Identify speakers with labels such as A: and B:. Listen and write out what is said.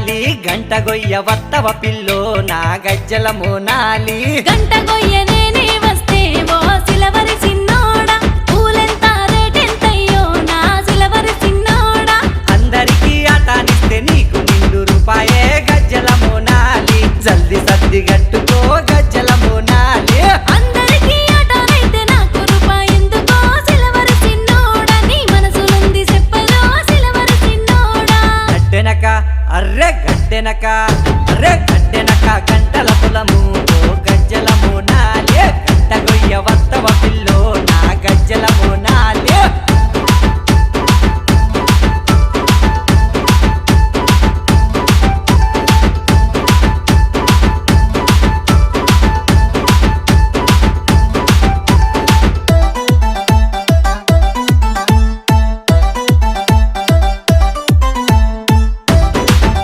A: మోనాలి గంట గొయ్య వత్తవ పిల్లో నా గజ్జల మోనాలి
B: గంట గొయ్య నేనే వస్తే ఓ సిలవరి చిన్నోడా పూలెంత రేటెంతయ్యో నా సిలవరి చిన్నోడా
A: అందరికీ ఆటానిస్తే నీకు నిండు రూపాయే గజ్జల మోనాలి జల్ది సర్ది గట్టుకో గజ్జల మోనాలి
B: అందరికీ ఆటనైతే నాకు రూపాయెందుకో సిలవరి చిన్నోడా నీ మనసులుంది చెప్పలో సిలవరి చిన్నోడా
A: గడ్డెనక గడ్డెనక గంటల పొలము ఓ గజ్జల మోనాలి గంట గొయ్య వత్తవ పిల్లో